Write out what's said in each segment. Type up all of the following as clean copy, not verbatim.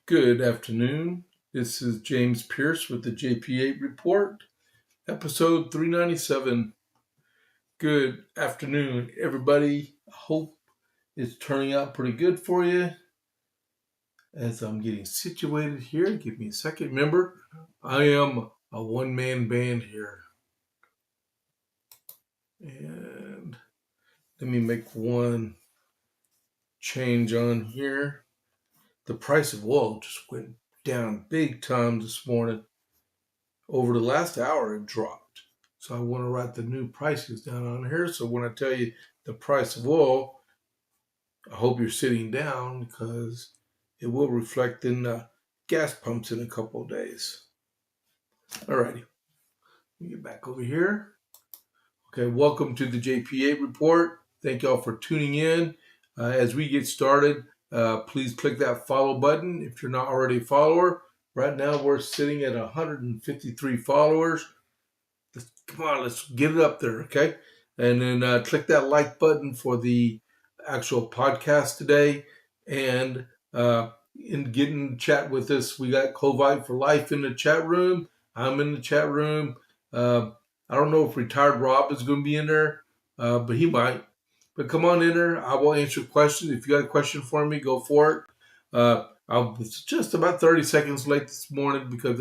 Good afternoon. This is James Pierce with the JP8 report, episode 397. Good afternoon, everybody. I hope it's turning out pretty good for you. As I'm getting situated here, give me a second. Remember, I am a one-man band here. And let me make one change on here. The price of oil just went down big time this morning. Over the last hour, it dropped. So I want to write the new prices down on here. So when I tell you the price of oil, I hope you're sitting down because it will reflect in the gas pumps in a couple of days. Alrighty, let me get back over here. Okay, welcome to the JP8 report. Thank y'all for tuning in. As we get started, please click that follow button if you're not already a follower. Right now, we're sitting at 153 followers. Come on, let's get it up there, okay? And then click that like button for the actual podcast today. And get in chat with us. We got Covite for Life in the chat room. I'm in the chat room. I don't know if Retired Rob is going to be in there, but he might. But come on in there. I will answer questions. If you got a question for me, go for it. I was just about 30 seconds late this morning because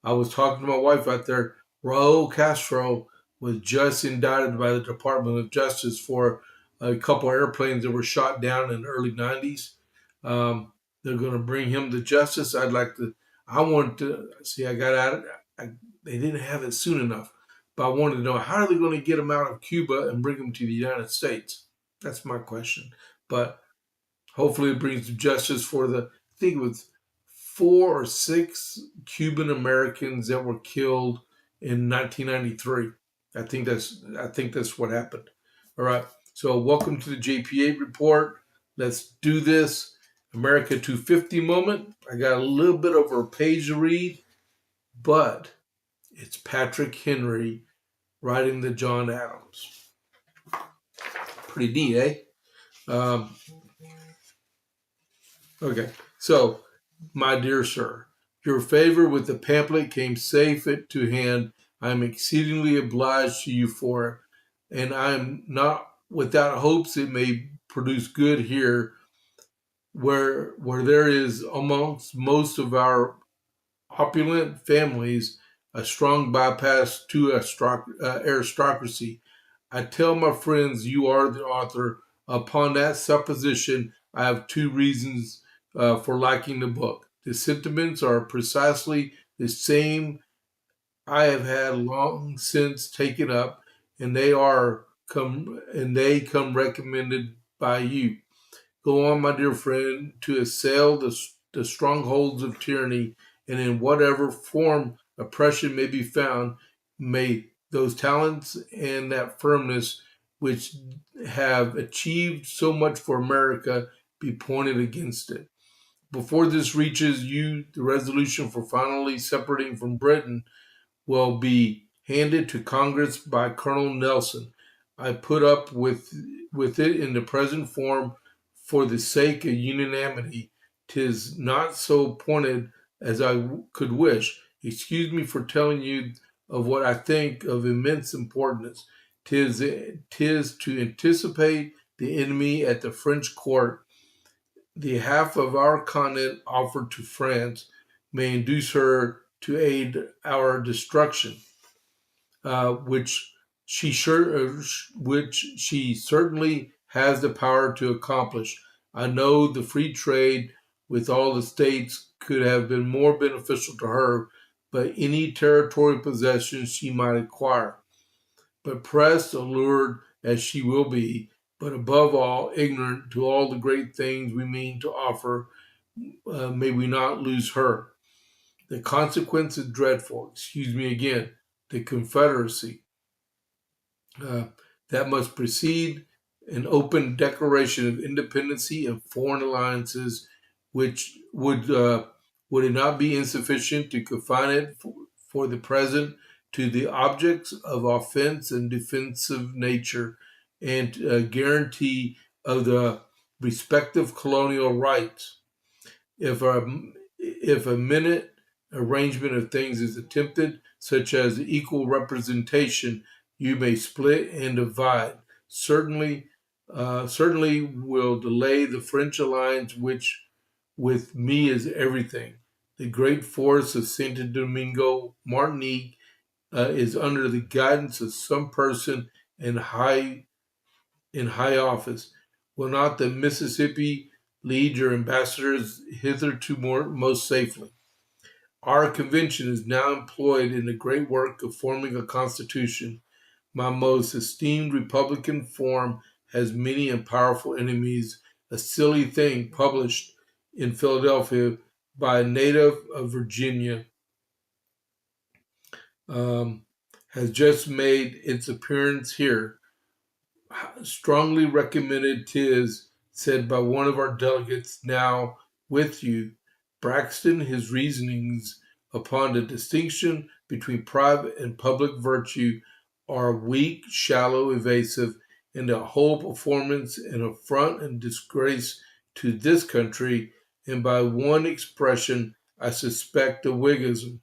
I was talking to my wife out there. Raul Castro was just indicted by the Department of Justice for a couple of airplanes that were shot down in the early 90s. They're going to bring him to justice. I wanted to see, I got out of it. They didn't have it soon enough. But I wanted to know, how are they going to get him out of Cuba and bring him to the United States? That's my question. But hopefully it brings to justice for I think it was 4 or 6 Cuban Americans that were killed in 1993. I think that's what happened. All right. So welcome to the JP8 report. Let's do this. America 250 moment. I got a little bit over a page to read, but it's Patrick Henry writing the John Adams. Pretty neat, eh? Okay. So, my dear sir, your favor with the pamphlet came safe to hand. I am exceedingly obliged to you for it, and I am not without hopes it may produce good here, where there is amongst most of our opulent families a strong bypass to aristocracy. I tell my friends you are the author. Upon that supposition, I have 2 reasons for liking the book. The sentiments are precisely the same I have had long since taken up, and they come recommended by you. Go on, my dear friend, to assail the strongholds of tyranny, and in whatever form oppression may be found, may those talents and that firmness which have achieved so much for America be pointed against it. Before this reaches you, the resolution for finally separating from Britain will be handed to Congress by Colonel Nelson. I put up with it in the present form for the sake of unanimity. 'Tis not so pointed as I could wish. Excuse me for telling you of what I think of immense importance. 'Tis to anticipate the enemy at the French court. The half of our continent offered to France may induce her to aid our destruction, which she certainly has the power to accomplish. I know the free trade with all the states could have been more beneficial to her, but any territorial possessions she might acquire. But pressed, allured as she will be, but above all ignorant to all the great things we mean to offer, may we not lose her. The consequence is dreadful. Excuse me again. The Confederacy. That must precede an open declaration of independency and foreign alliances, which would it not be insufficient to confine it for the present to the objects of offense and defensive nature, and guarantee of the respective colonial rights. If if a minute arrangement of things is attempted, such as equal representation, you may split and divide. Certainly will delay the French alliance, which with me is everything. The great forest of Santo Domingo, Martinique, is under the guidance of some person in high office. Will not the Mississippi lead your ambassadors hitherto most safely? Our convention is now employed in the great work of forming a constitution. My most esteemed Republican form has many and powerful enemies. A silly thing published in Philadelphia by a native of Virginia has just made its appearance here. Strongly recommended 'tis, said by one of our delegates now with you. Braxton, his reasonings upon the distinction between private and public virtue are weak, shallow, evasive, and the whole performance an affront and disgrace to this country, and by one expression I suspect a Whiggism.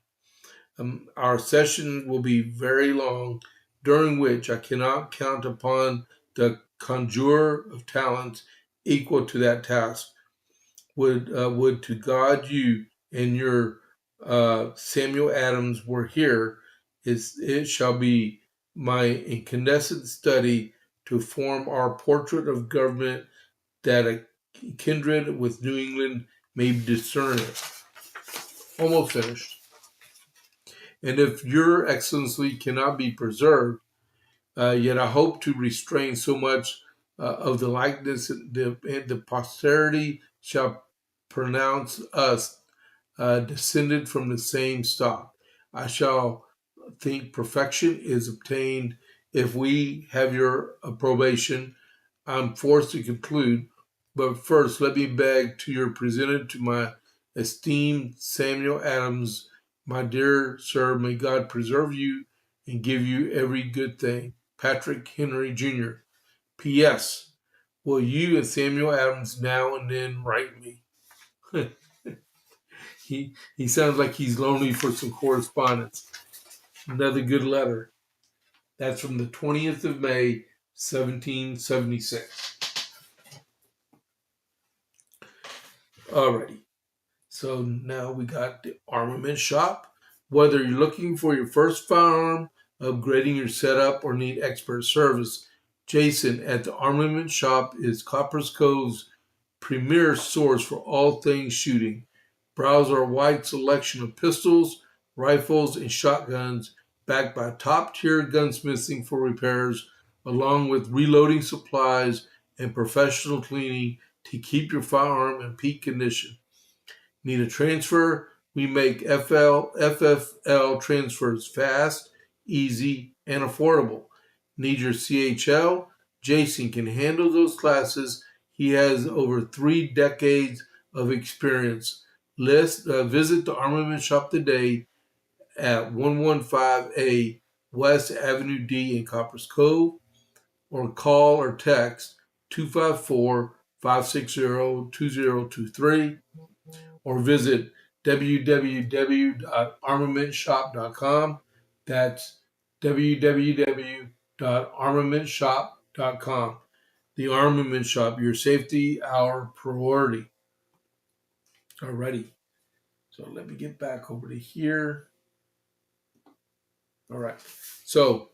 Our session will be very long, during which I cannot count upon the conjurer of talents equal to that task. Would to God you and your Samuel Adams were here. It shall be my incandescent study to form our portrait of government, that a kindred with New England may discern it. Almost finished. And if your excellency cannot be preserved, yet I hope to restrain so much of the likeness, the posterity shall pronounce us descended from the same stock. I shall think perfection is obtained if we have your approbation. I'm forced to conclude, but first let me beg to your presented to my esteemed Samuel Adams. My dear sir, may God preserve you and give you every good thing. Patrick Henry Jr. P.S. Will you and Samuel Adams now and then write me? He sounds like he's lonely for some correspondence. Another good letter. That's from the 20th of May, 1776. Alrighty. So now we got the armament shop. Whether you're looking for your first firearm, upgrading your setup, or need expert service, Jason at the armament shop is Copper's Cove's premier source for all things shooting. Browse our wide selection of pistols, rifles, and shotguns, backed by top-tier gunsmithing for repairs, along with reloading supplies and professional cleaning to keep your firearm in peak condition. Need a transfer? We make FFL transfers fast, easy, and affordable. Need your CHL? Jason can handle those classes. He has over 3 decades of experience. Visit the Armament Shop today at 115A West Avenue D in Coppers Cove, or call or text 254-560-2023, or visit www.armamentshop.com. That's www.armamentshop.com. The Armament Shop, your safety, our priority. Alrighty. So let me get back over to here. All right. So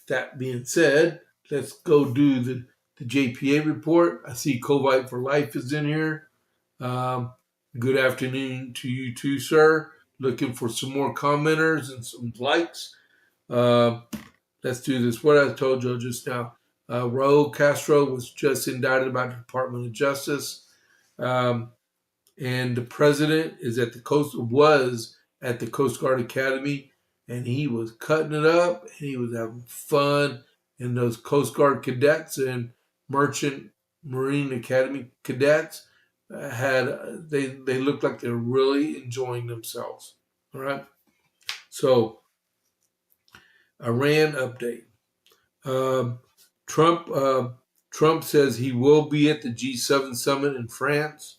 that being said, let's go do the JP8 report. I see Covite for Life is in here. Good afternoon to you too, sir. Looking for some more commenters and some likes. Let's do this. What I told you just now. Raul Castro was just indicted by the Department of Justice. And the president was at the Coast Guard Academy, and he was cutting it up, and he was having fun. And those Coast Guard cadets and Merchant Marine Academy cadets they looked like they were really enjoying themselves. All right. So, Iran update. Trump says he will be at the G7 summit in France.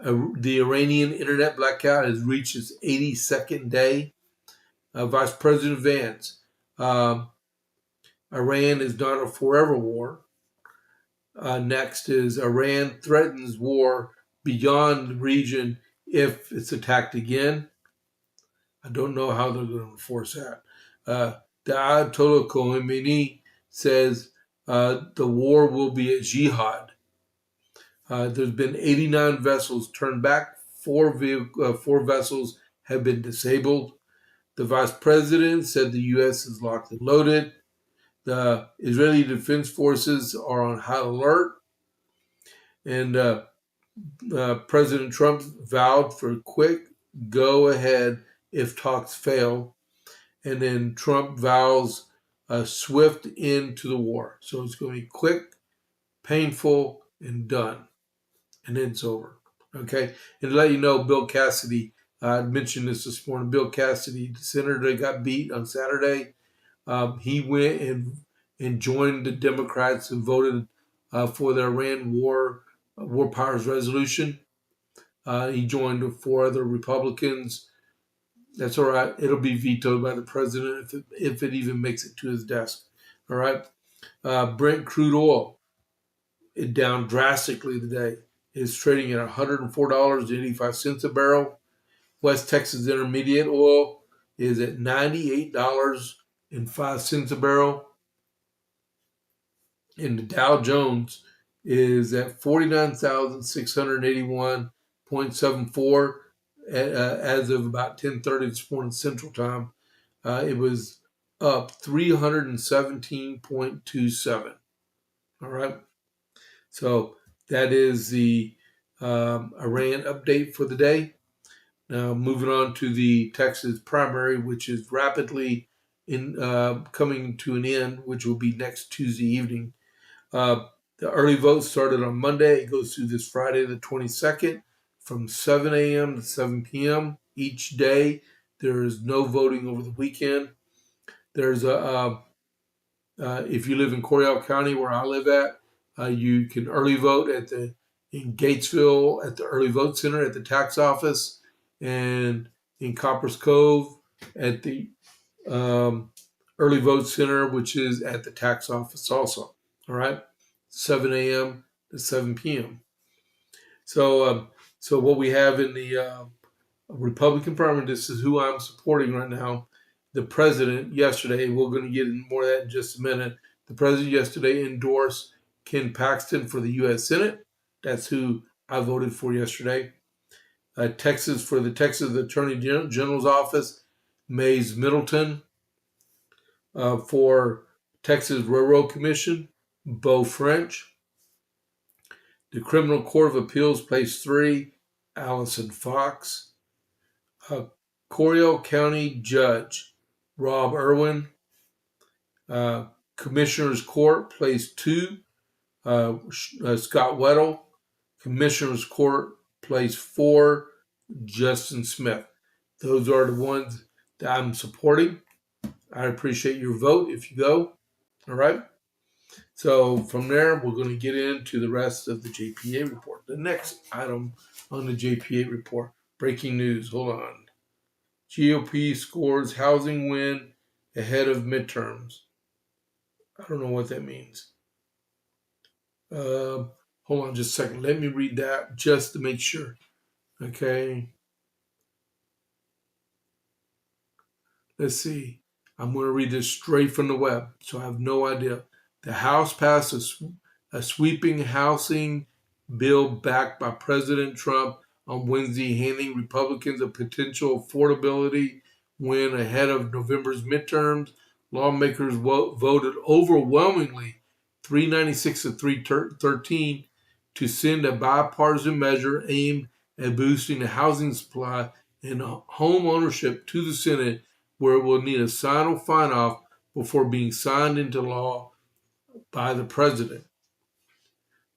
The Iranian internet blackout has reached its 82nd day. Vice President Vance, Iran is not a forever war. Next is Iran threatens war beyond the region if it's attacked again. I don't know how they're going to enforce that. The Ayatollah Khomeini says the war will be a jihad. There's been 89 vessels turned back. Four vessels have been disabled. The vice president said the U.S. is locked and loaded. The Israeli Defense Forces are on high alert. And President Trump vowed for a quick go ahead if talks fail. And then Trump vows a swift end to the war. So it's going to be quick, painful, and done. And then it's over. Okay? And to let you know, Bill Cassidy, I mentioned this morning, Bill Cassidy, the senator that got beat on Saturday, he went and joined the Democrats and voted for the Iran war powers resolution. He joined 4 other Republicans. That's all right. It'll be vetoed by the president if it even makes it to his desk. All right. Brent crude oil is down drastically today. It's trading at $104.85 a barrel. West Texas Intermediate oil is at $98.05 a barrel. And the Dow Jones is at 49,681.74 as of about 10:30 this morning Central Time. It was up 317.27. All right. So that is the Iran update for the day. Now moving on to the Texas primary, which is rapidly coming to an end, which will be next Tuesday evening. The early vote started on Monday. It goes through this Friday, the 22nd, from 7 a.m. to 7 p.m. each day. There is no voting over the weekend. There's if you live in Coryell County, where I live at, you can early vote in Gatesville at the Early Vote Center at the tax office, and in Coppers Cove at the Early Vote Center, which is at the tax office also. All right, 7 a.m. to 7 p.m. So what we have in the Republican primary, this is who I'm supporting right now. The president yesterday, we're going to get into more of that in just a minute. The president yesterday endorsed Ken Paxton for the U.S. Senate. That's who I voted for yesterday. Texas, for the Texas Attorney General's office, Mays Middleton. For Texas Railroad Commission, Beau French. The Criminal Court of Appeals, Place 3, Allison Fox. Coryell County Judge, Rob Irwin. Commissioner's Court, Place 2, Scott Weddle. Commissioner's Court, Place 4, Justin Smith. Those are the ones that I'm supporting. I appreciate your vote if you go. All right. So from there, we're going to get into the rest of the JP8 report. The next item on the JP8 report, breaking news. Hold on. GOP scores housing win ahead of midterms. I don't know what that means. Hold on just a second. Let me read that just to make sure. Okay. Let's see. I'm going to read this straight from the web, so I have no idea. The House passed a sweeping housing bill backed by President Trump on Wednesday, handing Republicans a potential affordability win ahead of November's midterms. Lawmakers voted overwhelmingly, 396 to 313, to send a bipartisan measure aimed at boosting the housing supply and home ownership to the Senate, where it will need a sign-off before being signed into law by the president.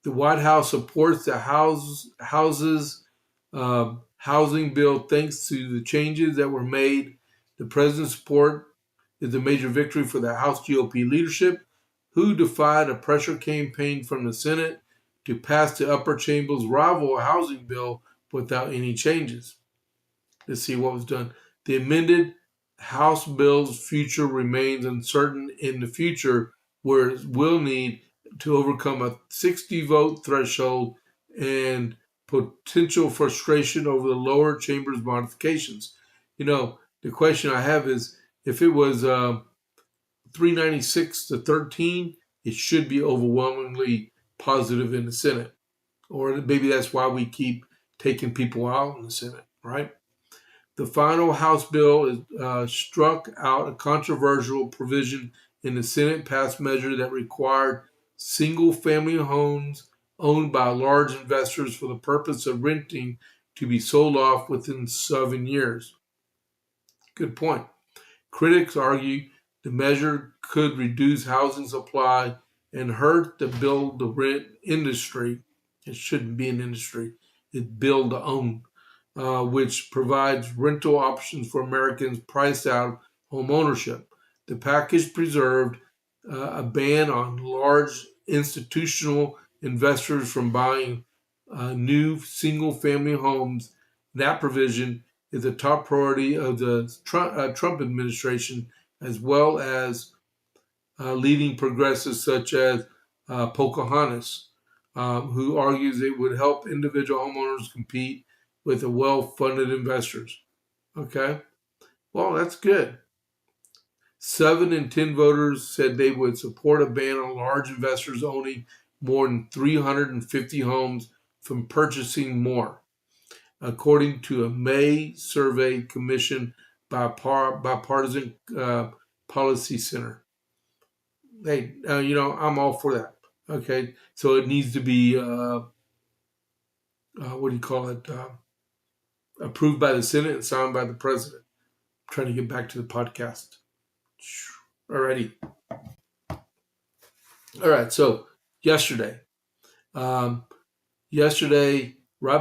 The White House supports the housing bill thanks to the changes that were made. The president's support is a major victory for the House GOP leadership, who defied a pressure campaign from the Senate to pass the upper chamber's rival housing bill without any changes. Let's see what was done. The amended House bill's future remains uncertain in the future, where it will need to overcome a 60-vote threshold and potential frustration over the lower chamber's modifications. The question I have is, if it was 396 to 13, it should be overwhelmingly positive in the Senate. Or maybe that's why we keep taking people out in the Senate, right? The final House bill struck out a controversial provision in the Senate passed measure that required single-family homes owned by large investors for the purpose of renting to be sold off within 7 years. Good point. Critics argue the measure could reduce housing supply and hurt the build-to-rent industry. It shouldn't be an industry. It's build-to-own, which provides rental options for Americans priced out of home ownership. The package preserved a ban on large institutional investors from buying new single-family homes. That provision is a top priority of the Trump administration, as well as leading progressives such as Pocahontas, who argues it would help individual homeowners compete with the well-funded investors. Okay, well, that's good. 7 in 10 voters said they would support a ban on large investors owning more than 350 homes from purchasing more, according to a May survey commissioned by Bipartisan Policy Center. Hey, I'm all for that. Okay, so it needs to be, approved by the Senate and signed by the president. I'm trying to get back to the podcast. Alrighty. All right, so yesterday, right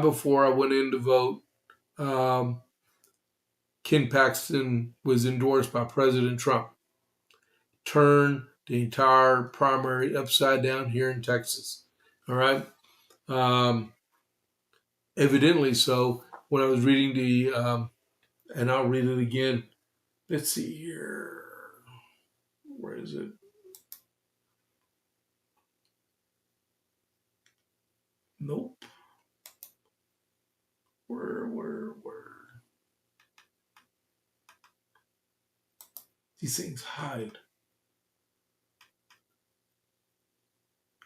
before I went in to vote, Ken Paxton was endorsed by President Trump. Turned the entire primary upside down here in Texas. All right. Evidently so. When I was reading and I'll read it again. Let's see here. Where is it? Nope. Where? These things hide.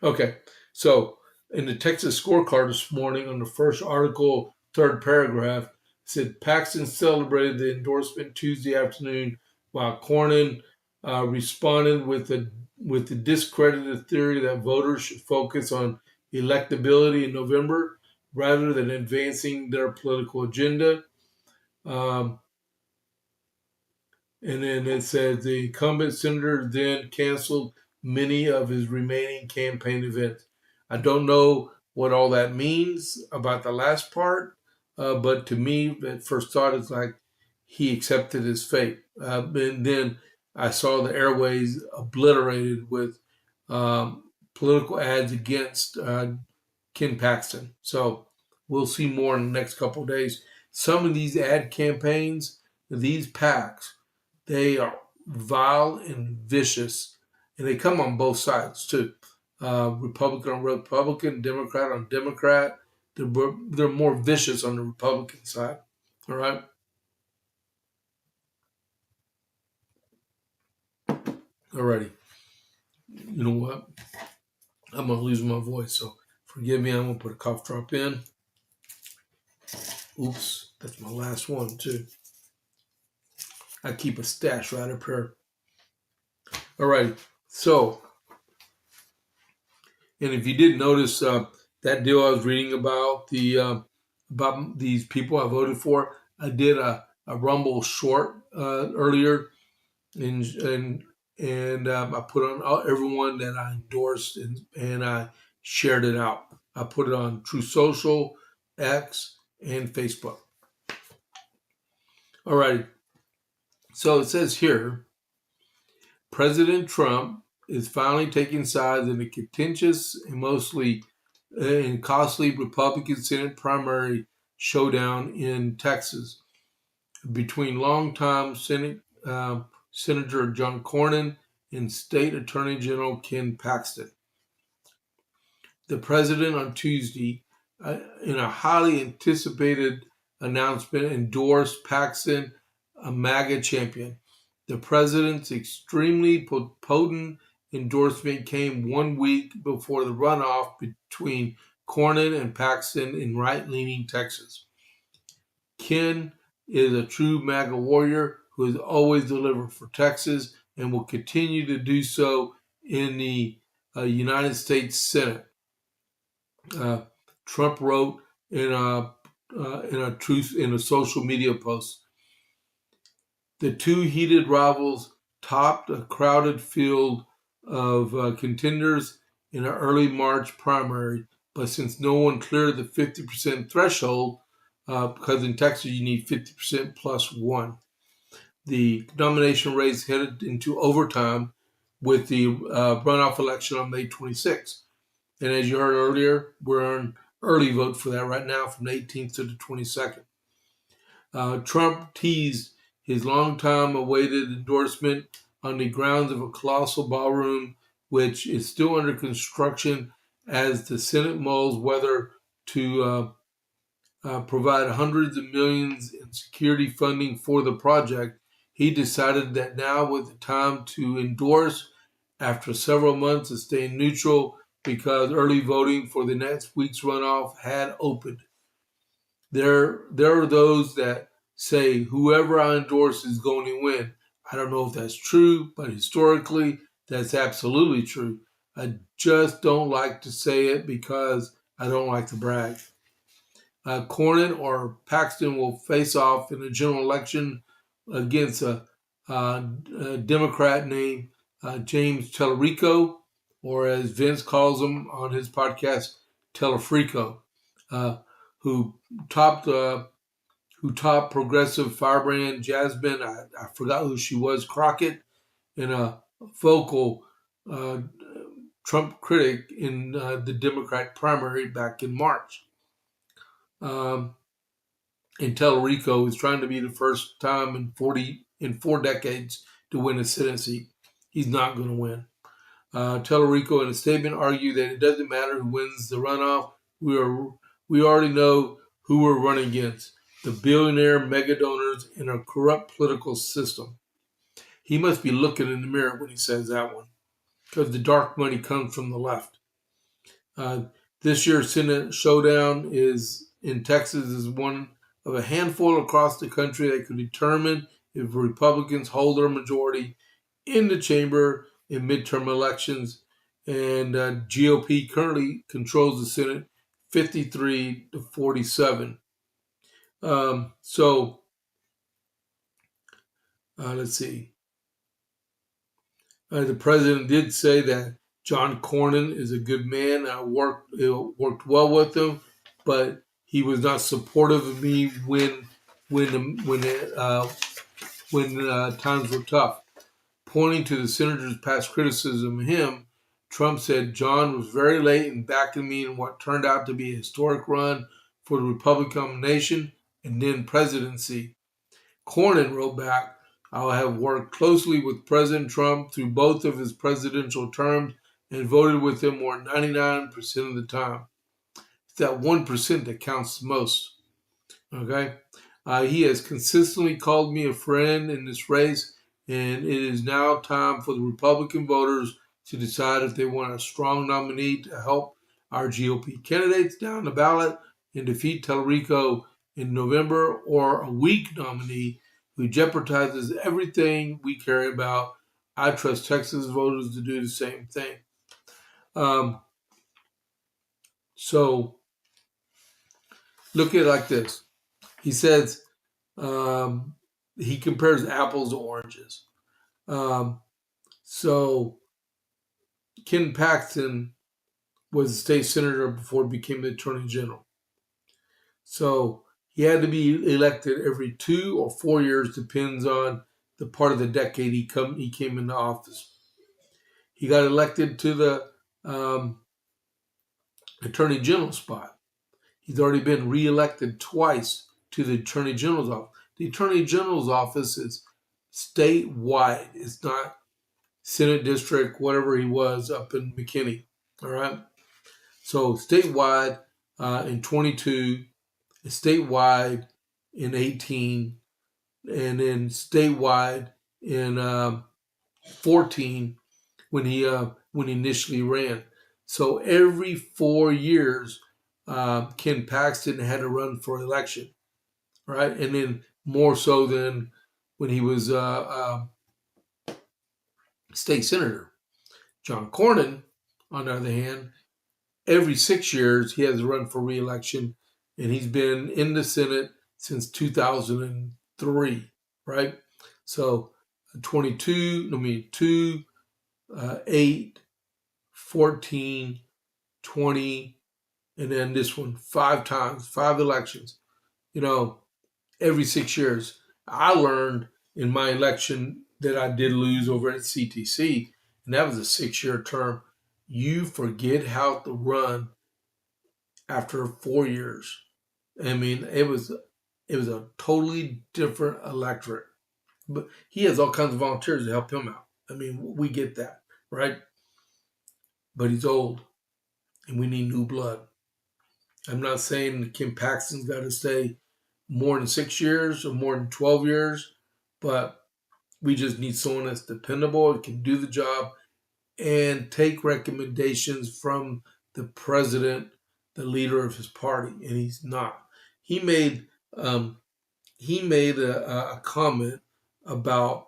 Okay, so in the Texas scorecard this morning, on the first article, third paragraph, it said Paxton celebrated the endorsement Tuesday afternoon, while Cornyn responded with the discredited theory that voters should focus on electability in November rather than advancing their political agenda. And then it says the incumbent senator then canceled many of his remaining campaign events. I don't know what all that means about the last part, but to me, at first thought, it's like he accepted his fate. And then I saw the airways obliterated with political ads against Ken Paxton. So we'll see more in the next couple of days. Some of these ad campaigns, these PACs, they are vile and vicious, and they come on both sides too. Republican on Republican, Democrat on Democrat. They're more vicious on the Republican side. All right. Alrighty. You know what? I'm gonna lose my voice, so forgive me. I'm gonna put a cough drop in. Oops, that's my last one too. I keep a stash right up here. All right, so, and if you did notice that deal I was reading about about these people I voted for, I did a Rumble short earlier, and I put on everyone that I endorsed and I shared it out. I put it on True Social, X, and Facebook. All right. So it says here, President Trump is finally taking sides in a contentious and mostly and costly Republican Senate primary showdown in Texas between longtime Senator John Cornyn and State Attorney General Ken Paxton. The president on Tuesday, in a highly anticipated announcement, endorsed Paxton, a MAGA champion. The president's extremely potent endorsement came 1 week before the runoff between Cornyn and Paxton in right-leaning Texas. Ken is a true MAGA warrior who has always delivered for Texas and will continue to do so in the United States Senate. Trump wrote in a social media post. The two heated rivals topped a crowded field of contenders in an early March primary, but since no one cleared the 50% threshold, because in Texas you need 50% plus one, the nomination race headed into overtime with the runoff election on May 26th. And as you heard earlier, we're on early vote for that right now from the 18th to the 22nd. Trump teased his long-time awaited endorsement on the grounds of a colossal ballroom, which is still under construction as the Senate mulls whether to provide hundreds of millions in security funding for the project. He decided that now was the time to endorse after several months of staying neutral because early voting for the next week's runoff had opened. There are those that say whoever I endorse is going to win. I don't know if that's true, but historically, that's absolutely true. I just don't like to say it because I don't like to brag. Cornyn or Paxton will face off in a general election against a Democrat named James Tellerico, or as Vince calls him on his podcast, Telefrico, who topped progressive firebrand Jasmine, I forgot who she was, Crockett, in a vocal Trump critic in the Democrat primary back in March. And Tellerico is trying to be the first time in 4 decades to win a Senate seat. He's not going to win. Tellerico, in a statement, argued that it doesn't matter who wins the runoff. We already know who we're running against: the billionaire mega donors in a corrupt political system. He must be looking in the mirror when he says that one, because the dark money comes from the left. This year's Senate showdown in Texas is one of a handful across the country that could determine if Republicans hold their majority in the chamber in midterm elections, and GOP currently controls the Senate 53 to 47. Let's see. The president did say that John Cornyn is a good man. I worked well with him, but he was not supportive of me when times were tough. Pointing to the senator's past criticism of him, Trump said John was very late in backing me in what turned out to be a historic run for the Republican nomination and then presidency. Cornyn wrote back, "I have worked closely with President Trump through both of his presidential terms and voted with him more than 99% of the time." It's that 1% that counts the most. Okay? He has consistently called me a friend in this race, and it is now time for the Republican voters to decide if they want a strong nominee to help our GOP candidates down the ballot and defeat Tellerico in November, or a weak nominee who jeopardizes everything we care about. I trust Texas voters to do the same thing. So look at it like this. He says, he compares apples to oranges. So Ken Paxton was a state senator before he became the attorney general. So he had to be elected every 2 or 4 years, depends on the part of the decade he came into office. He got elected to the attorney general spot. He's already been reelected twice to the Attorney General's office. The Attorney General's office is statewide. It's not Senate District, whatever he was up in McKinney. All right. So statewide in 22, statewide in 18, and then statewide in 14 when he initially ran. So every 4 years, Ken Paxton had to run for election, right? And then more so than when he was state senator. John Cornyn, on the other hand, every 6 years he has to run for re-election, and he's been in the Senate since 2003, right? So 2, 8, 14, 20, and then this one 5 times, 5 elections, every 6 years. I learned in my election that I did lose over at CTC, and that was a 6-year term. You forget how to run after 4 years. I mean, it was a totally different electorate. But he has all kinds of volunteers to help him out. I mean, we get that, right? But he's old, and we need new blood. I'm not saying that Ken Paxton's got to stay more than 6 years or more than 12 years, but we just need someone that's dependable and can do the job and take recommendations from the president, the leader of his party, and he's not. He made a comment about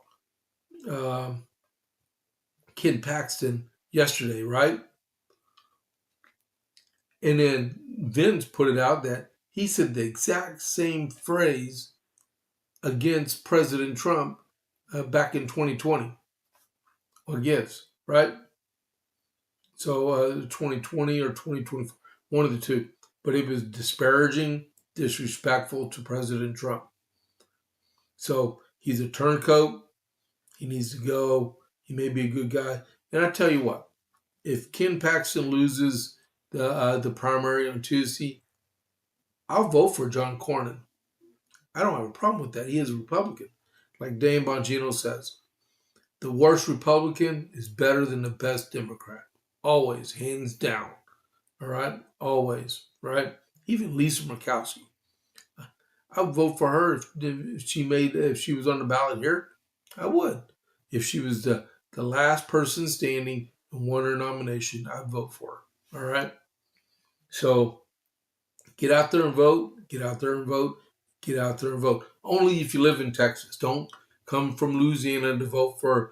Ken Paxton yesterday, right? And then Vince put it out that he said the exact same phrase against President Trump back in 2020. Or against, right? So 2020 or 2024, one of the two. But it was disparaging, disrespectful to President Trump. So he's a turncoat. He needs to go. He may be a good guy. And I tell you what, if Ken Paxton loses the primary on Tuesday, I'll vote for John Cornyn. I don't have a problem with that. He is a Republican. Like Dan Bongino says, the worst Republican is better than the best Democrat. Always, hands down. All right? Always, right? Even Lisa Murkowski. I would vote for her if she was on the ballot here. I would. If she was the last person standing and won her nomination, I'd vote for her. All right? So get out there and vote. Get out there and vote. Get out there and vote. Only if you live in Texas. Don't come from Louisiana to vote for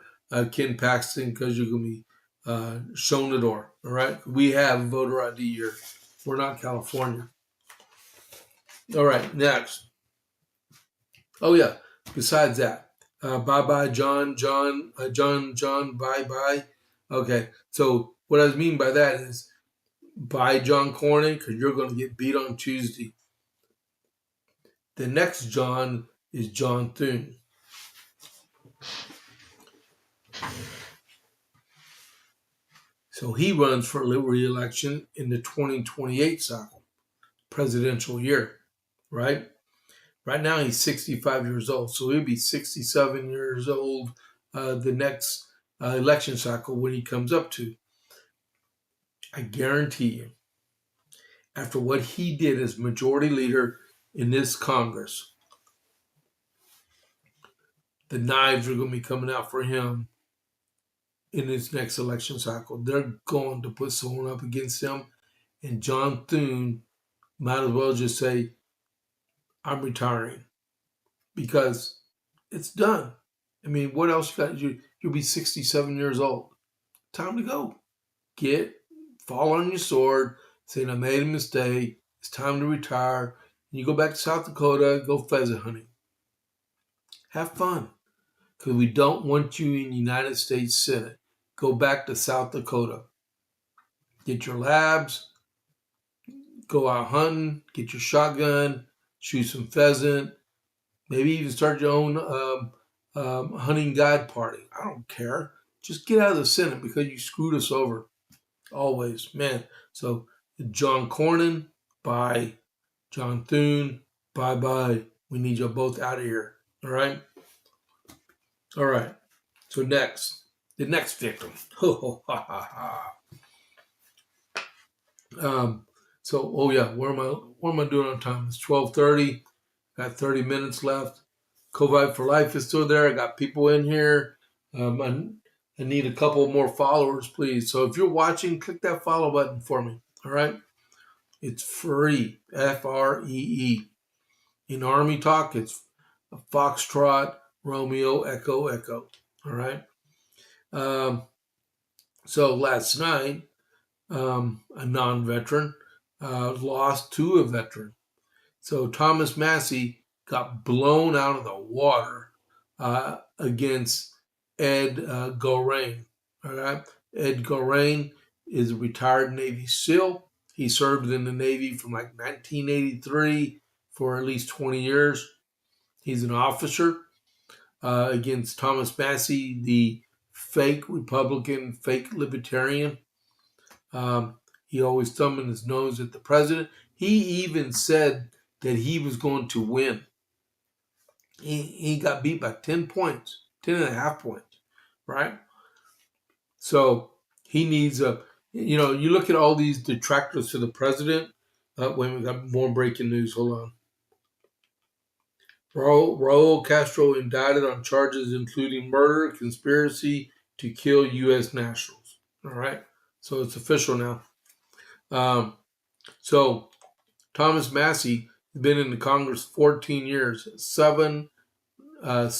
Ken Paxton because you're going to be shown the door. All right? We have voter ID here. We're not California. All right, next. Oh, yeah. Besides that, bye-bye, John, bye-bye. Okay, so what I mean by that is bye, John Cornyn, because you're going to get beat on Tuesday. The next John is John Thune. So he runs for re-election in the 2028 cycle, presidential year, right? Right now he's 65 years old, so he'll be 67 years old the next election cycle when he comes up to. I guarantee you, after what he did as majority leader in this Congress, the knives are going to be coming out for him in this next election cycle. They're going to put someone up against him, and John Thune might as well just say, I'm retiring, because it's done. I mean, what else you got? You'll be 67 years old. Time to go. Fall on your sword, saying I made a mistake. It's time to retire. And you go back to South Dakota, go pheasant hunting. Have fun, because we don't want you in the United States Senate. Go back to South Dakota. Get your labs. Go out hunting. Get your shotgun. Shoot some pheasant. Maybe even start your own hunting guide party. I don't care. Just get out of the Senate because you screwed us over. Always, man. So John Cornyn, bye. John Thune, bye-bye. We need you both out of here. All right? All right. So next, the next victim. So, yeah, what am I doing on time? It's 12:30. Got 30 minutes left. COVID for Life is still there. I got people in here. I need a couple more followers, please. So if you're watching, click that follow button for me. All right? It's free. FREE. In Army talk, it's Foxtrot, Romeo, Echo, Echo. All right? So last night, a non-veteran lost to a veteran. So Thomas Massey got blown out of the water against Ed Gorain. All right, Ed Gorain is a retired Navy SEAL. He served in the Navy from like 1983 for at least 20 years. He's an officer against Thomas Massey, the fake Republican, fake libertarian. He always thumbing his nose at the president. He even said that he was going to win. He got beat by 10 points, 10 and a half points, right? So he needs you look at all these detractors to the president. Wait, we got more breaking news. Hold on. Raul Castro indicted on charges including murder, conspiracy to kill U.S. nationals. All right. So it's official now. So Thomas Massey has been in the Congress 14 years, seven terms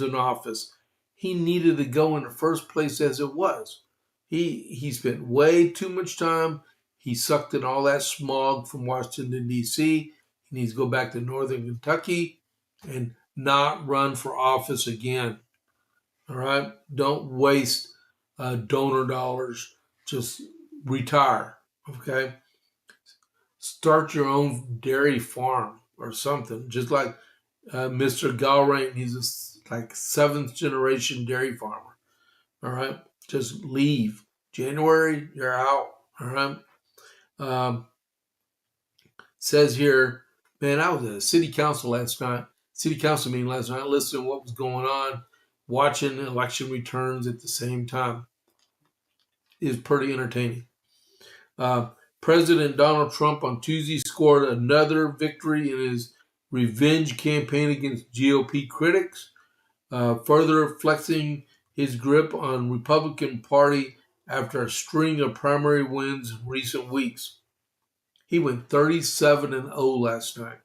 in office. He needed to go in the first place as it was. He spent way too much time. He sucked in all that smog from Washington, D.C. He needs to go back to Northern Kentucky and not run for office again. All right? Don't waste donor dollars. Just retire. Okay? Start your own dairy farm or something. Just like Mr. Galrain, he's a seventh generation dairy farmer. All right? Just leave. January, you're out. All right? Says here, man, I was at a city council meeting last night, listening to what was going on, watching election returns at the same time. It was pretty entertaining. President Donald Trump on Tuesday scored another victory in his revenge campaign against GOP critics, further flexing his grip on Republican Party after a string of primary wins in recent weeks. He went 37-0 last night.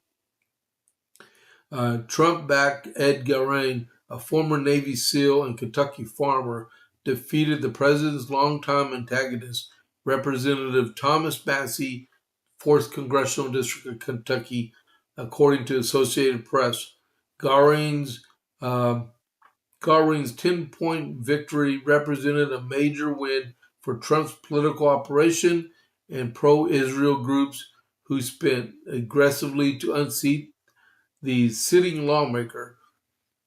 Trump-backed Ed Gorain, a former Navy SEAL and Kentucky farmer, defeated the president's longtime antagonist, Representative Thomas Massey, 4th Congressional District of Kentucky, according to Associated Press. Gorain's 10-point victory represented a major win for Trump's political operation and pro-Israel groups who spent aggressively to unseat the sitting lawmaker.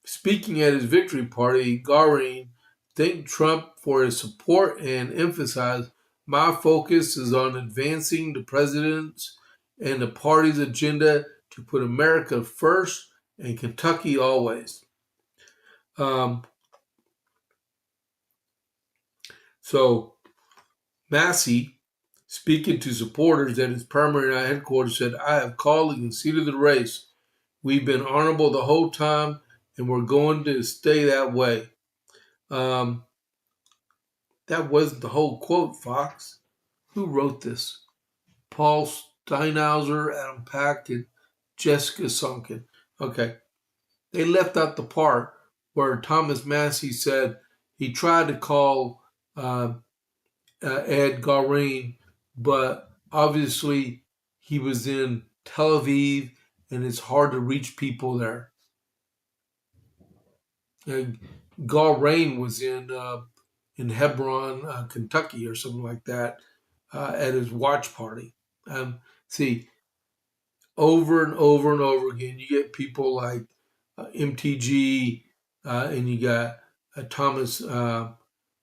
Speaking at his victory party, Gorain thanked Trump for his support and emphasized, "My focus is on advancing the president's and the party's agenda to put America first and Kentucky always." So Massey, speaking to supporters at his primary night headquarters, said, "I have called and conceded the race. We've been honorable the whole time, and we're going to stay that way." That wasn't the whole quote, Fox. Who wrote this? Paul Steinhauser, Adam Pack, and Jessica Sonkin. Okay. They left out the part where Thomas Massey said he tried to call Ed Gorain, but obviously he was in Tel Aviv, and it's hard to reach people there. Gorain was in Hebron, Kentucky, or something like that, at his watch party. See, over and over and over again, you get people like MTG, and you got Thomas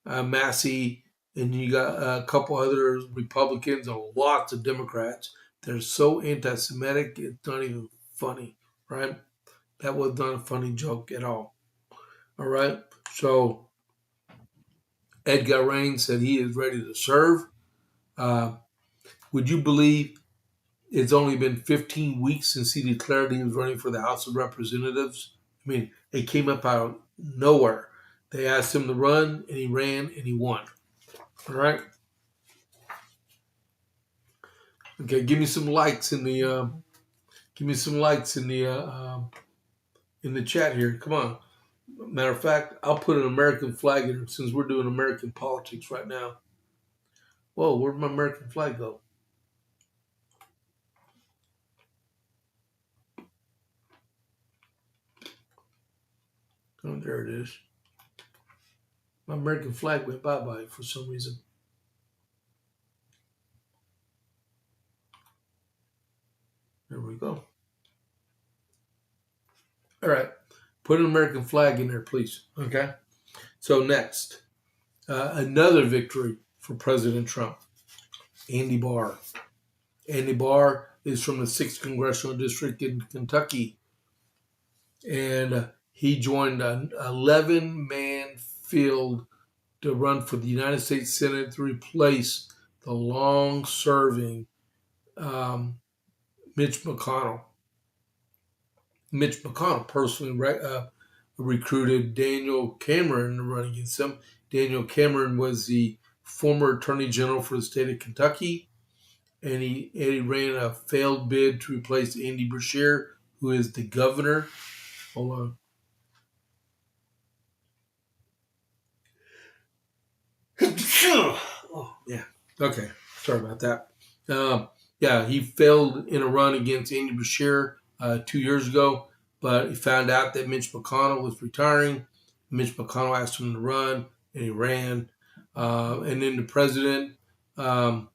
Massey, and you got a couple other Republicans and lots of Democrats They're so anti-Semitic, it's not even funny, right? That was not a funny joke at all. All right. So Edgar Rain said he is ready to serve. Would you believe it's only been 15 weeks since he declared he was running for the House of Representatives? I mean, it came up out of nowhere. They asked him to run, and he ran, and he won. All right. Okay, give me some likes in the in the chat here. Come on. Matter of fact, I'll put an American flag in it since we're doing American politics right now. Whoa, where'd my American flag go? Oh, there it is. My American flag went bye-bye for some reason. There we go. All right. Put an American flag in there, please. Okay. So next, another victory for President Trump. Andy Barr. Andy Barr is from the 6th Congressional District in Kentucky. And he joined an 11-man field to run for the United States Senate to replace the long-serving Mitch McConnell. Mitch McConnell personally recruited Daniel Cameron to run against him. Daniel Cameron was the former Attorney General for the state of Kentucky, and he ran a failed bid to replace Andy Beshear, who is the governor. Hold on. Oh, yeah. Okay. Sorry about that. Yeah, he failed in a run against Andy Beshear 2 years ago, but he found out that Mitch McConnell was retiring. Mitch McConnell asked him to run, and he ran. And then the president was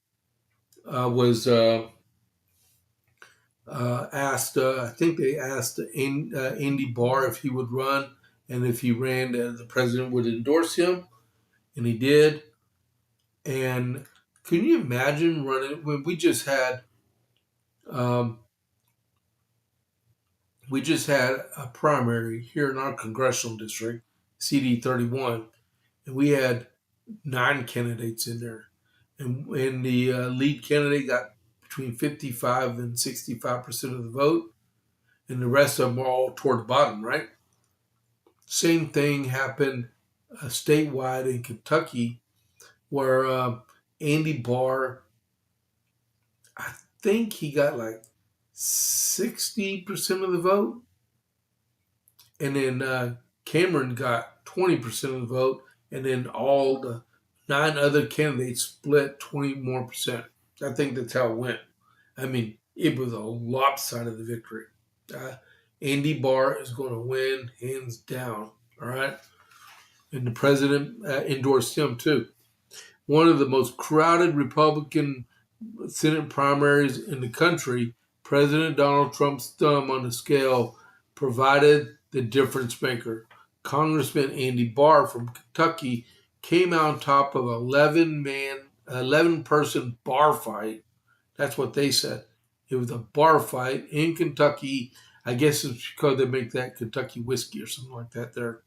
asked, I think they asked Andy Barr if he would run, and if he ran, the president would endorse him, and he did. And can you imagine running when we just had a primary here in our congressional district, CD 31, and we had 9 candidates in there, and the lead candidate got between 55 and 65% of the vote, and the rest of them were all toward the bottom, right? Same thing happened statewide in Kentucky, where Andy Barr, I think he got like 60% of the vote, and then Cameron got 20% of the vote, and then all the 9 other candidates split 20 more percent. I think that's how it went. I mean, it was a lopsided victory. Andy Barr is going to win hands down, all right? And the president endorsed him too. One of the most crowded Republican Senate primaries in the country, President Donald Trump's thumb on the scale provided the difference maker. Congressman Andy Barr from Kentucky came out on top of 11-person bar fight. That's what they said. It was a bar fight in Kentucky. I guess it's because they make that Kentucky whiskey or something like that there.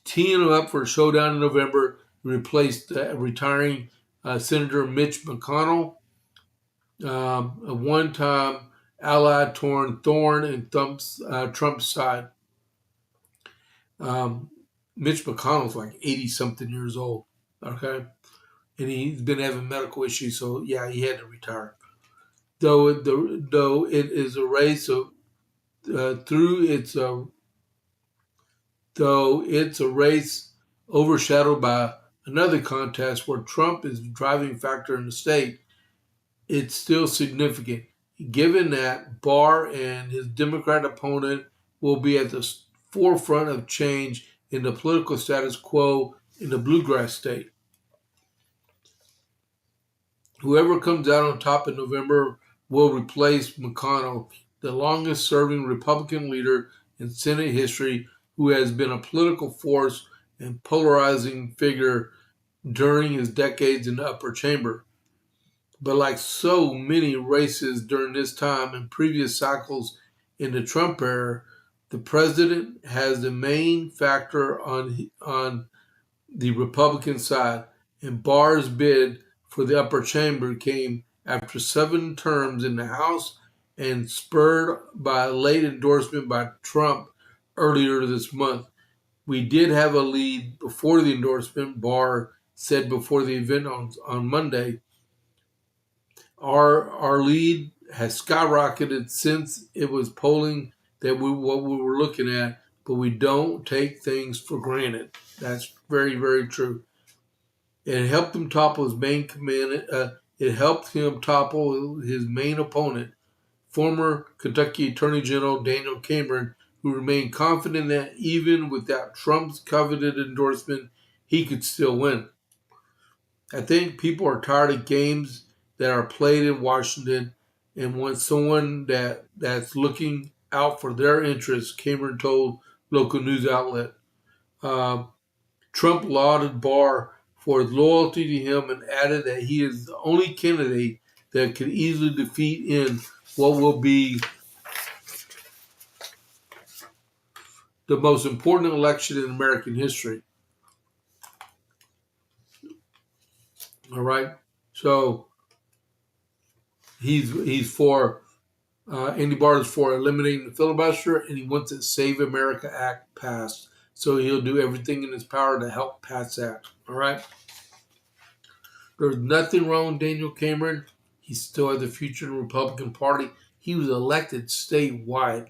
Teeing him up for a showdown in November, replaced retiring Senator Mitch McConnell, a one-time ally thorn in Trump's side. Mitch McConnell's like 80-something years old, okay? And he's been having medical issues, so yeah, he had to retire. Though it is a race of though it's a race overshadowed by another contest where Trump is the driving factor in the state, it's still significant, given that Barr and his Democrat opponent will be at the forefront of change in the political status quo in the bluegrass state. Whoever comes out on top in November will replace McConnell, the longest-serving Republican leader in Senate history, who has been a political force and polarizing figure during his decades in the upper chamber. But like so many races during this time and previous cycles in the Trump era, the president has the main factor on the Republican side, and Barr's bid for the upper chamber came after 7 terms in the House and spurred by a late endorsement by Trump earlier this month. We did have a lead before the endorsement, Barr said before the event on Monday. Our lead has skyrocketed since it was polling that what we were looking at, but we don't take things for granted. That's very, very true. It helped him topple his main it helped him topple his main opponent, former Kentucky Attorney General Daniel Cameron, who remained confident that even without Trump's coveted endorsement, he could still win. I think people are tired of games that are played in Washington and want someone that's looking out for their interests, Cameron told local news outlet. Trump lauded Barr for his loyalty to him and added that he is the only candidate that could easily defeat in what will be the most important election in American history. All right, so he's for Andy Barr is for eliminating the filibuster, and he wants the Save America Act passed. So he'll do everything in his power to help pass that. All right. There's nothing wrong with Daniel Cameron. He still has the future in the Republican Party. He was elected statewide.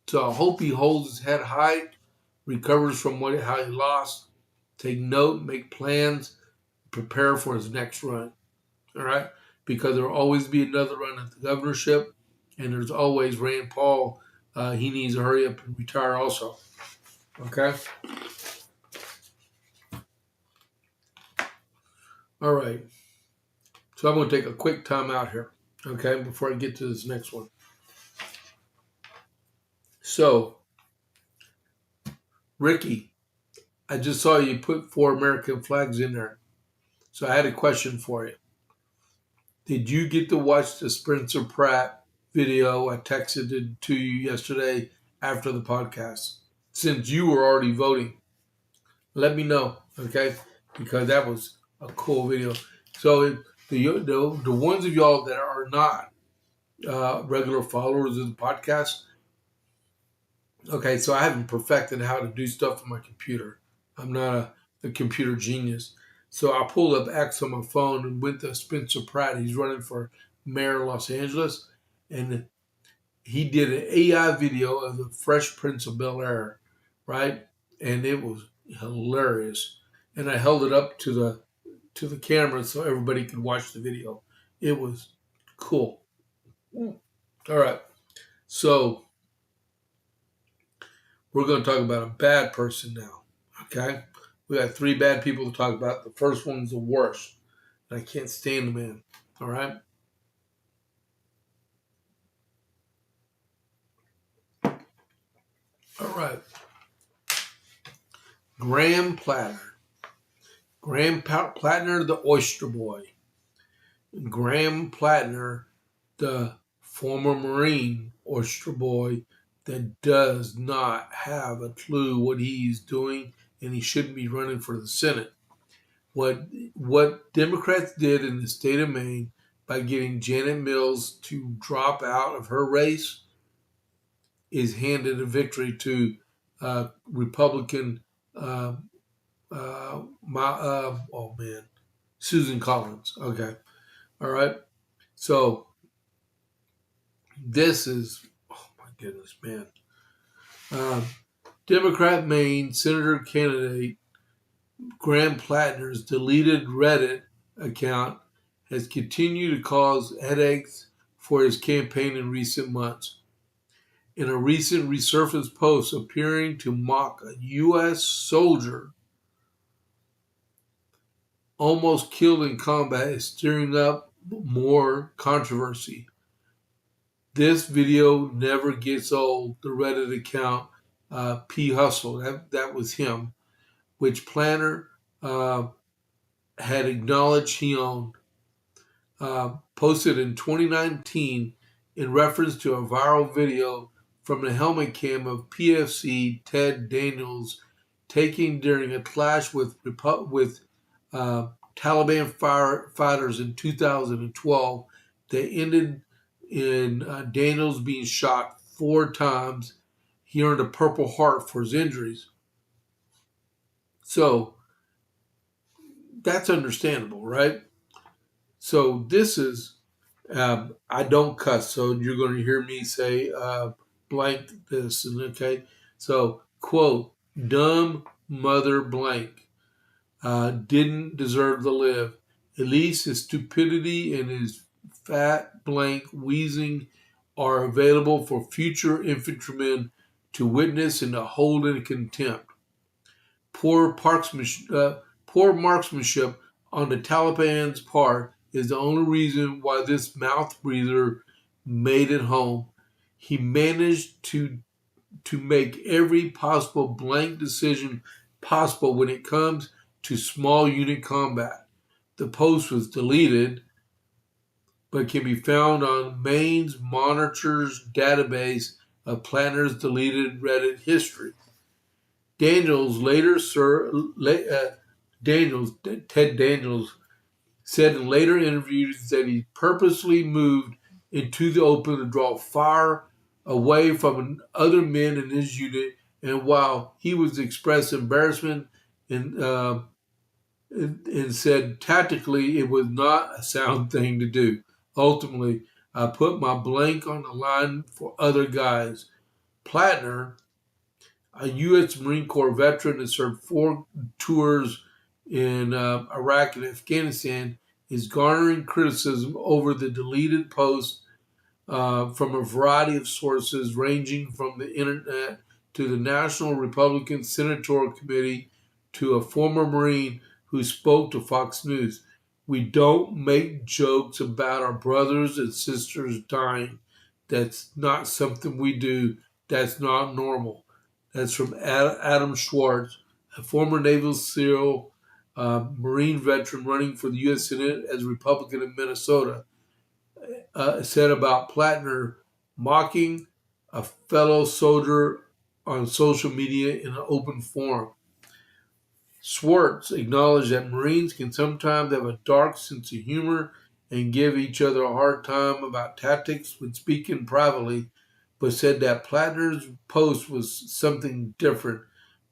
So I hope he holds his head high, recovers from how he lost, take note, make plans, prepare for his next run. All right? Because there will always be another run at the governorship, and there's always Rand Paul. He needs to hurry up and retire also. Okay? All right. So I'm going to take a quick time out here, okay, before I get to this next one. So, Ricky, I just saw you put 4 American flags in there. So I had a question for you. Did you get to watch the Spencer Pratt video I texted it to you yesterday after the podcast? Since you were already voting, let me know, okay? Because that was a cool video. So the ones of y'all that are not regular followers of the podcast, okay, so I haven't perfected how to do stuff on my computer. I'm not a computer genius. So I pulled up X on my phone and went to Spencer Pratt. He's running for mayor of Los Angeles. And he did an AI video of the Fresh Prince of Bel-Air, right? And it was hilarious. And I held it up to the camera so everybody could watch the video. It was cool. All right. So we're going to talk about a bad person now, okay? We got 3 bad people to talk about. The first one's the worst. I can't stand the man, all right? All right. Graham Platter. Graham Plattner, the oyster boy. Graham Plattner, the former Marine oyster boy that does not have a clue what he's doing, and he shouldn't be running for the Senate. What Democrats did in the state of Maine by getting Janet Mills to drop out of her race is handed a victory to Republican Susan Collins. Okay, all right. So this is, oh my goodness, man. Democrat Maine Senator candidate Graham Plattner's deleted Reddit account has continued to cause headaches for his campaign in recent months. In a recent resurfaced post appearing to mock a U.S. soldier almost killed in combat is stirring up more controversy. This video never gets old. The Reddit account, P. Hustle, that was him, which Planner had acknowledged he owned. posted in 2019 in reference to a viral video from the helmet cam of PFC Ted Daniels taken during a clash with Taliban fighters in 2012 that ended in Daniels being shot 4 times. He earned a Purple Heart for his injuries. So that's understandable, right? So this is, I don't cuss, so you're going to hear me say blank this, okay? So, quote, dumb mother blank didn't deserve to live. At least his stupidity and his fat blank wheezing are available for future infantrymen to witness and to hold in contempt. Poor marksmanship on the Taliban's part is the only reason why this mouth breather made it home. He managed to make every possible blank decision possible when it comes to small unit combat. The post was deleted, but can be found on Maine's Monitor's database of Planner's deleted Reddit history. Daniels later, Ted Daniels said in later interviews that he purposely moved into the open to draw fire away from other men in his unit, and while he was expressed embarrassment and said tactically it was not a sound thing to do. Ultimately, I put my blank on the line for other guys. Plattner, a U.S. Marine Corps veteran that served 4 tours in Iraq and Afghanistan, is garnering criticism over the deleted post from a variety of sources, ranging from the internet to the National Republican Senatorial Committee to a former Marine who spoke to Fox News. We don't make jokes about our brothers and sisters dying. That's not something we do. That's not normal. That's from Adam Schwartz, a former Naval SEAL, Marine veteran running for the U.S. Senate as a Republican in Minnesota, said about Plattner mocking a fellow soldier on social media in an open forum. Schwartz acknowledged that Marines can sometimes have a dark sense of humor and give each other a hard time about tactics when speaking privately, but said that Plattner's post was something different.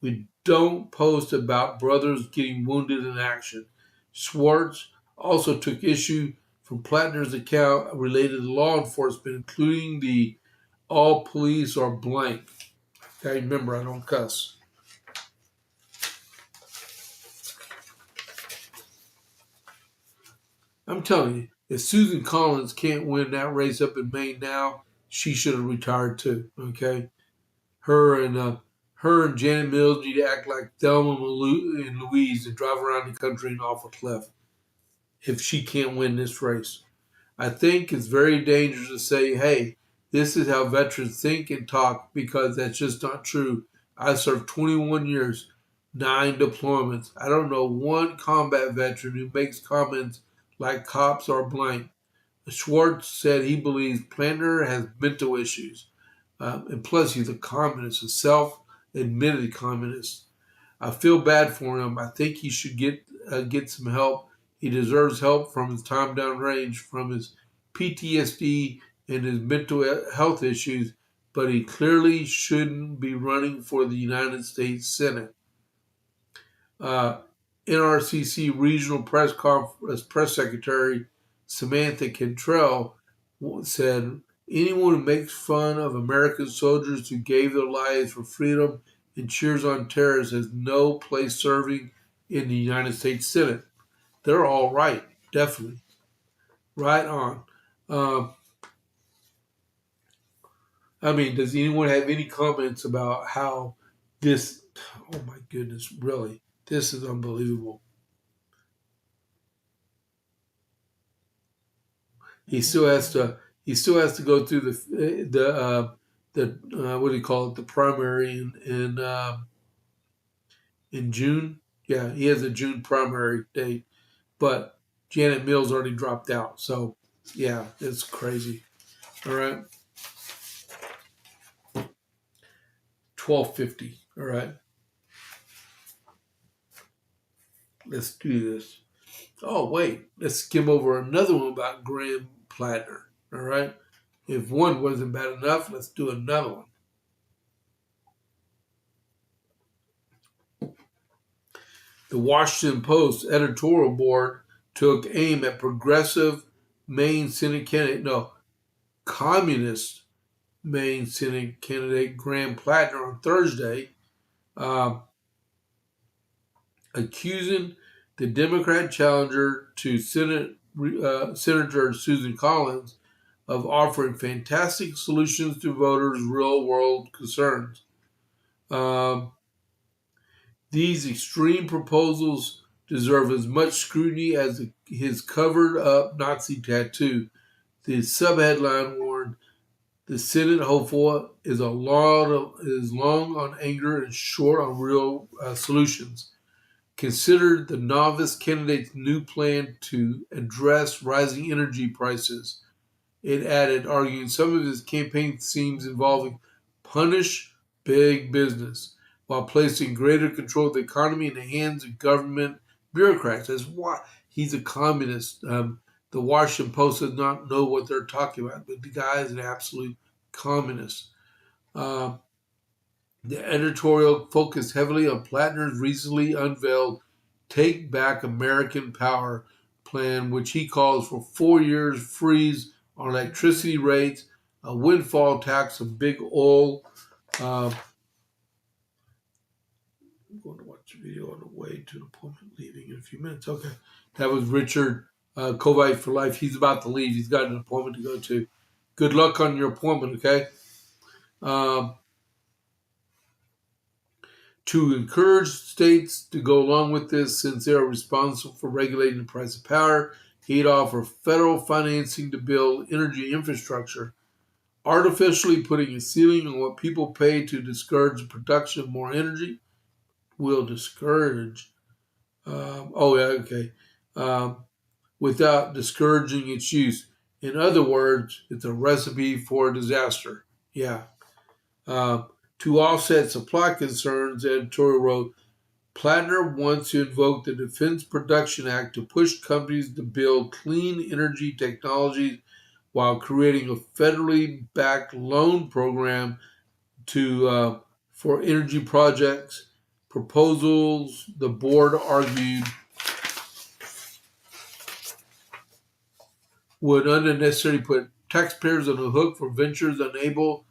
We don't post about brothers getting wounded in action. Schwartz also took issue from Plattner's account related to law enforcement, including the all police are blank. I remember, I don't cuss. I'm telling you, if Susan Collins can't win that race up in Maine now, she should have retired too. Okay, her and Janet Mills need to act like Thelma and Louise and drive around the country and off a cliff. If she can't win this race, I think it's very dangerous to say, "Hey, this is how veterans think and talk," because that's just not true. I served 21 years, 9 deployments. I don't know one combat veteran who makes comments like cops are blank. Schwartz said he believes Planter has mental issues. And plus, he's a communist, a self-admitted communist. I feel bad for him. I think he should get some help. He deserves help from his time downrange, from his PTSD and his mental health issues, but he clearly shouldn't be running for the United States Senate. NRCC Regional Press Secretary Samantha Cantrell said, anyone who makes fun of American soldiers who gave their lives for freedom and cheers on terrorists has no place serving in the United States Senate. They're all right, definitely. Right on. Does anyone have any comments about how this, oh my goodness, really, this is unbelievable. He still has to go through the what do you call it, the primary in June. Yeah, he has a June primary date, but Janet Mills already dropped out. So, yeah, it's crazy. All right. 1250. All right. Let's do this. Oh, wait. Let's skim over another one about Graham Plattner. All right. If one wasn't bad enough, let's do another one. The Washington Post editorial board took aim at progressive Maine Senate candidate, no, communist Maine Senate candidate Graham Plattner on Thursday, uh, accusing the Democrat challenger to Senator Susan Collins of offering fantastic solutions to voters' real-world concerns. These extreme proposals deserve as much scrutiny as his covered-up Nazi tattoo. The subheadline warned, "The Senate hopeful is long on anger and short on real solutions. Consider the novice candidate's new plan to address rising energy prices." It added, arguing some of his campaign themes involving punish big business while placing greater control of the economy in the hands of government bureaucrats. That's why he's a communist. The Washington Post does not know what they're talking about, but the guy is an absolute communist. Uh, the editorial focused heavily on Plattner's recently unveiled Take Back American Power plan, which he calls for 4 years freeze on electricity rates, a windfall tax on big oil. I'm going to watch a video on the way to an appointment, leaving in a few minutes. Okay. That was Richard Kovite for Life. He's about to leave. He's got an appointment to go to. Good luck on your appointment, okay? To encourage states to go along with this, since they are responsible for regulating the price of power, he'd offer federal financing to build energy infrastructure, artificially putting a ceiling on what people pay to discourage the production of more energy will discourage. Without discouraging its use. In other words, it's a recipe for disaster. Yeah. To offset supply concerns, the editorial wrote, Plattner wants to invoke the Defense Production Act to push companies to build clean energy technologies while creating a federally backed loan program for energy projects. Proposals, the board argued, would unnecessarily put taxpayers on the hook for ventures unable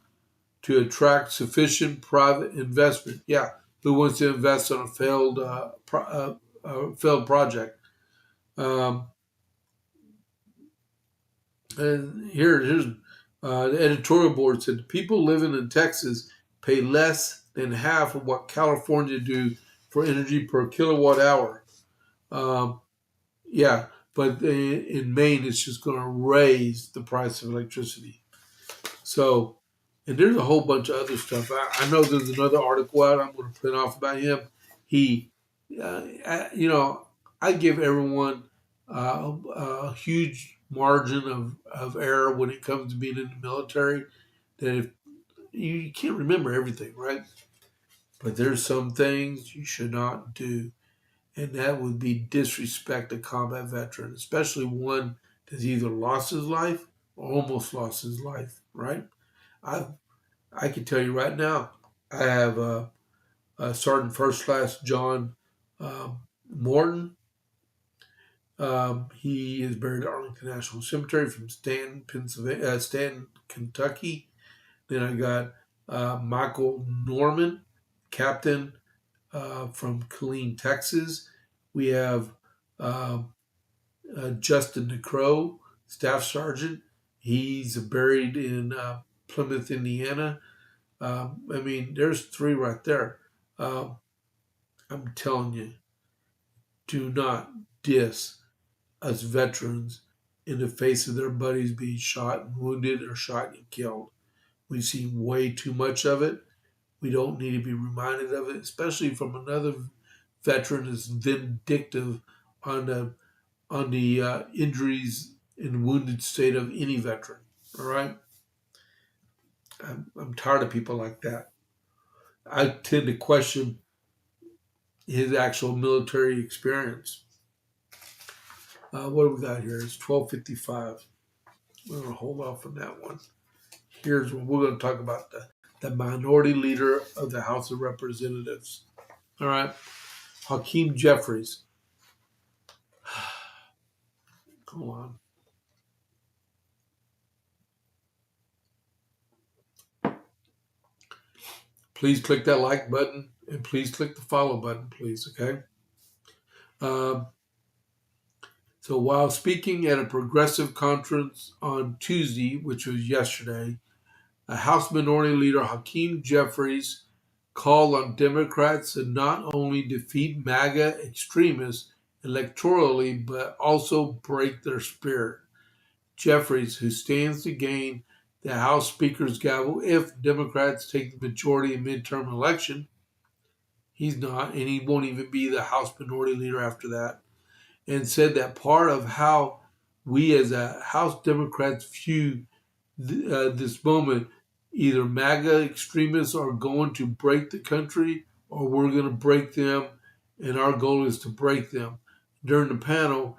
to attract sufficient private investment. Yeah, who wants to invest on a failed project? And here's the editorial board said people living in Texas pay less than half of what California do for energy per kilowatt hour. Yeah, but in Maine, it's just going to raise the price of electricity. So, and there's a whole bunch of other stuff. I know there's another article out I'm going to print off about him. I give everyone a huge margin of error when it comes to being in the military. That if you can't remember everything, right? But there's some things you should not do. And that would be disrespect a combat veteran, especially one that's either lost his life or almost lost his life, right? I can tell you right now, I have Sergeant First Class John Morton. He is buried at Arlington National Cemetery from Stanton, Kentucky. Then I got Michael Norman, Captain from Killeen, Texas. We have Justin DeCrow, Staff Sergeant. He's buried in Plymouth, Indiana. There's 3 right there. I'm telling you, do not diss us veterans in the face of their buddies being shot and wounded or shot and killed. We've seen way too much of it. We don't need to be reminded of it, especially from another veteran that's vindictive on injuries and wounded state of any veteran. All right, I'm tired of people like that. I tend to question his actual military experience. What do we got here? It's 12:55. We're going to hold off on that one. Here's what we're going to talk about: the minority leader of the House of Representatives. All right, Hakeem Jeffries. Hold on. Please click that like button and please click the follow button, please, okay? So while speaking at a progressive conference on Tuesday, which was yesterday, House Minority Leader Hakeem Jeffries called on Democrats to not only defeat MAGA extremists electorally, but also break their spirit. Jeffries, who stands to gain the House Speaker's gavel if Democrats take the majority in midterm election, he's not, and he won't even be the House Minority Leader after that, and said that part of how we as a House Democrats view this moment, either MAGA extremists are going to break the country or we're going to break them, and our goal is to break them. During the panel,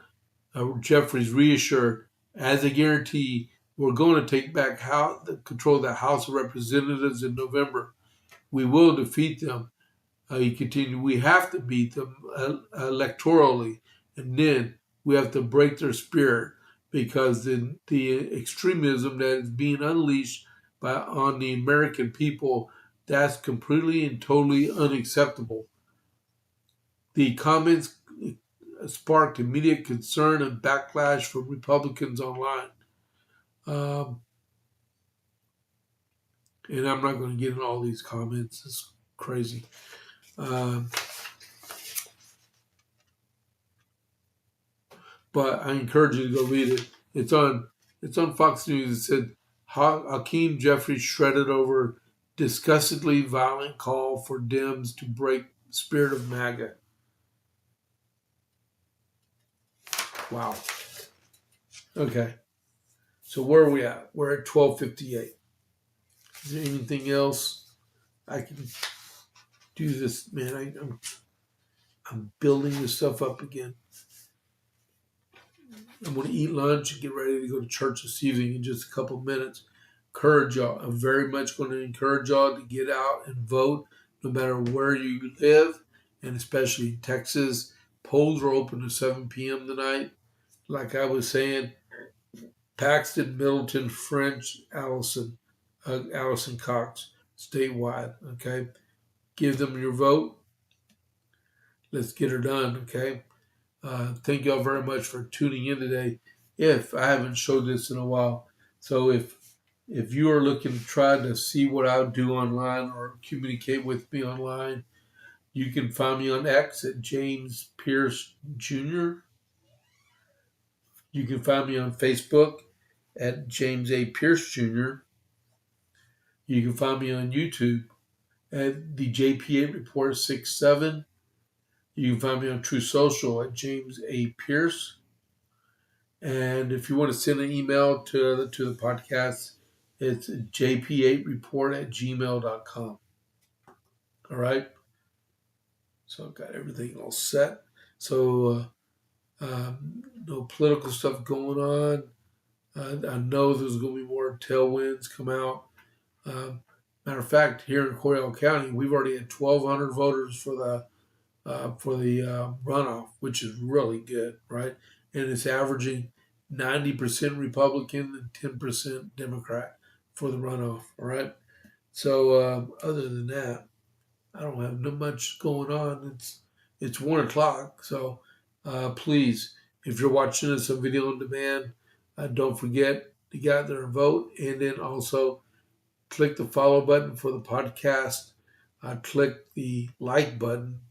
Jeffries reassured, as a guarantee, we're going to take back the control of the House of Representatives in November. We will defeat them. He continued, we have to beat them electorally, and then we have to break their spirit, because the extremism that is being unleashed on the American people, that's completely and totally unacceptable. The comments sparked immediate concern and backlash from Republicans online. And I'm not going to get into all these comments. It's crazy. But I encourage you to go read it. It's on Fox News. It said Hakeem Jeffries shredded over disgustedly violent call for Dems to break spirit of MAGA. Wow. Okay. So where are we at? We're at 12:58. Is there anything else I can do this? Man, I'm building this stuff up again. I'm going to eat lunch and get ready to go to church this evening in just a couple of minutes. Encourage y'all. I'm very much going to encourage y'all to get out and vote no matter where you live, and especially in Texas. Polls are open to 7 p.m. tonight. Like I was saying, Paxton, Middleton, French, Allison Cox, statewide, okay? Give them your vote. Let's get her done, okay? Thank y'all very much for tuning in today. If I haven't showed this in a while, so if you are looking to try to see what I do online or communicate with me online, you can find me on X at James Pierce Jr. You can find me on Facebook at James A. Pierce Jr. You can find me on YouTube at the JP8 Report 67. You can find me on True Social at James A. Pierce. And if you want to send an email to the podcast, it's jp8report@gmail.com. All right? So I've got everything all set. So no political stuff going on. I know there's going to be more tailwinds come out. Matter of fact, here in Coryell County, we've already had 1,200 voters for the runoff, which is really good, right? And it's averaging 90% Republican and 10% Democrat for the runoff, all right? So other than that, I don't have much going on. It's 1 o'clock, so please, if you're watching this on video on demand, don't forget to get out there and vote, and then also click the follow button for the podcast. Click the like button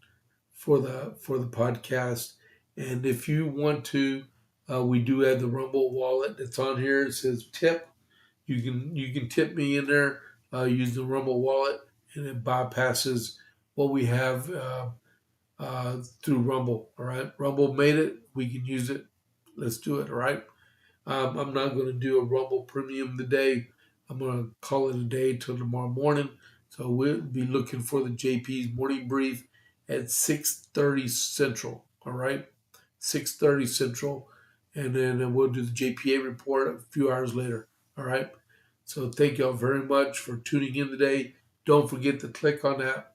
for the podcast, and if you want to, we do have the Rumble wallet that's on here. It says tip. You can tip me in there. Use the Rumble wallet, and it bypasses what we have through Rumble. All right, Rumble made it. We can use it. Let's do it, all right? I'm not going to do a Rumble Premium today. I'm going to call it a day till tomorrow morning. So we'll be looking for the JP's morning brief at 6:30 Central, all right? 6:30 Central. And then we'll do the JP8 report a few hours later, all right? So thank y'all very much for tuning in today. Don't forget to click on that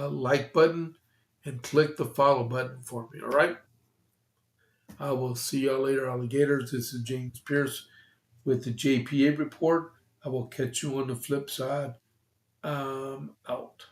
like button and click the follow button for me, all right? I will see y'all later, alligators. This is James Pierce with the JPA report. I will catch you on the flip side. Out.